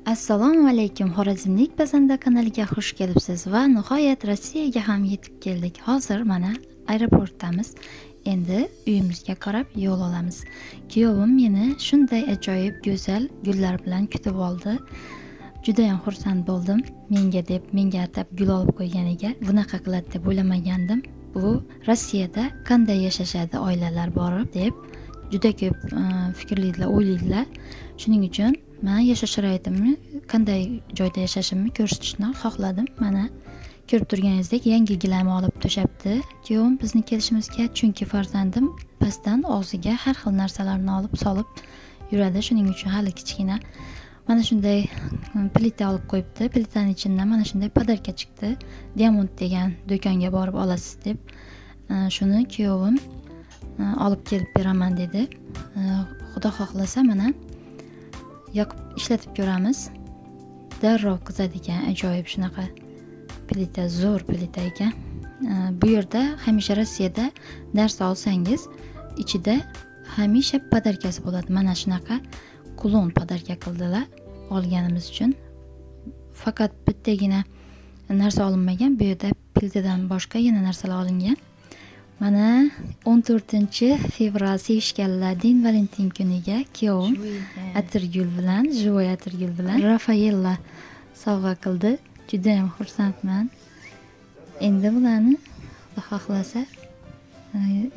Assalomu alaykum, Xorazmlik pazanda kanaliga xush kelibsiz va nihoyat Rossiyaga ham yetib keldik. Hozir mana aeroportdamiz. Endi uyimizga qarab yo'l olamiz. Kuyovim meni shunday ajoyib go'zal gullar bilan kutib oldi. Juda ham xursand bo'ldim. Menga atab gul olib qo'yganiga. Bunaqa qiladi deb o'ylamagandim. Bu Rossiyada qanday yashashadi oilalar borib deb juda ko'p fikrlilar, o'ylaydilar. Shuning uchun men yashash sharoitimni, qanday joyda yashashimni ko'rsatishni xohladim. Mana ko'rib turganingizdek, yangi gilamni olib to'shabdi. Kuyovim bizni kelishimizga, chunki farzandim pastdan og'ziga har xil narsalarni olib solib yuradi. Shuning uchun hali kichkina. Mana shunday plita olib qo'yibdi. Plitaning ichidan mana shunday podarka chiqdi. Diamond degan do'konga borib olasiz deb. Shuni kuyovim olib kelib beraman dedi. Xudo xohlasa mana yoqib ishlatib ko'ramiz. Darrov qizadigan ajoyib shunaqa plita, zo'r plita ekan. Bu yerda hamisha Rossiyada narsa olsangiz, ichida hamisha podarkasi bo'ladi. Mana shunaqa kulon podarka qildilar olganimiz uchun. Faqat bittagina narsa olinmagan, bu yerda plitadan boshqa yana narsalar olingan. Mana 14-fevral sevishganlar Din Valentin kuniga kuyovim atirgul bilan, Joy atirgul bilan Rafaella sovg'a qildi. Juda ham xursandman. Endi bularni Xudo xohlasa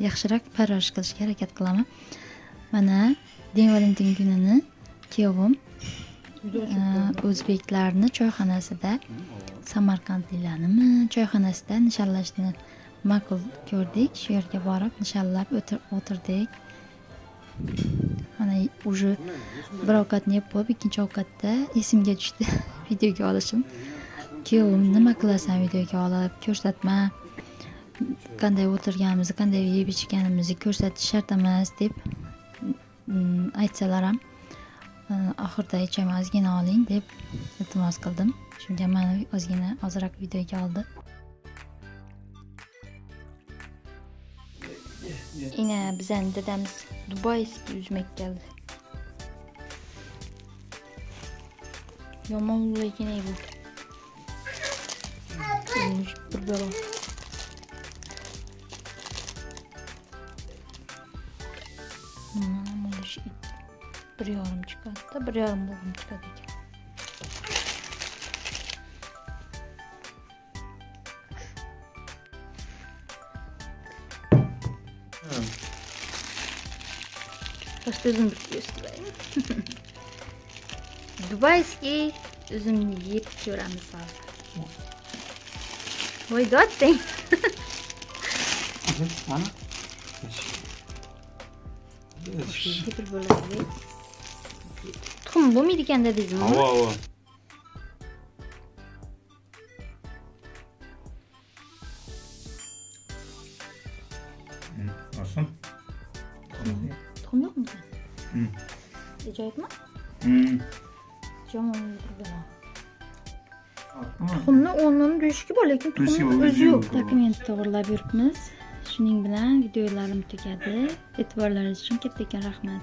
yaxshiroq parvarish qilishga harakat qilaman. Mana Din Valentin kunini kuyovim o'zbeklarni choyxonasida, samarqandliklarnimi choyxonasida nishonlashni ma'qul ko'rdik. Shu yerga borib nishonlab o'tirdik. Mana уже bir ovqatni yeb qo'yib, ikkinchi ovqatda esimga tushdi videoga olishim. Kuyovim nima qilasan videoga olib ko'rsatma, qanday o'tirganimizni, qanday yeb ichganimizni ko'rsatish shart emas deb aytsalar ham oxirida ichaman, ozgina oling deb iltimos qildim. Shunga meni ozgina ozroq videoga oldi. Ina bizning dadamiz dubayskiy uzmak keldi. Yomon lekin bu. Bir balo. Bir yarım çıkarttı, bir yarım buldum çıkartacağım. Başta üzüm göstereyim. Dubayskiy üzümünü yiyip göremiz lazım. Oy dörtten. Bana. Bir böyle bir. Tuxum bo'lmaydi ekan dedingizmi? Havo. Nasıl? Tuxum yo'qmi sen? Ajoyibmi? Yomon bo'ldi. Tuxumni o'rnini deyishki bor, lekin tuxumni o'zi yo'q. Dokument to'g'rilab yuribmiz. Shuning bilan videolarim tugadi. E'tiborlaringiz uchun kattakon rahmat.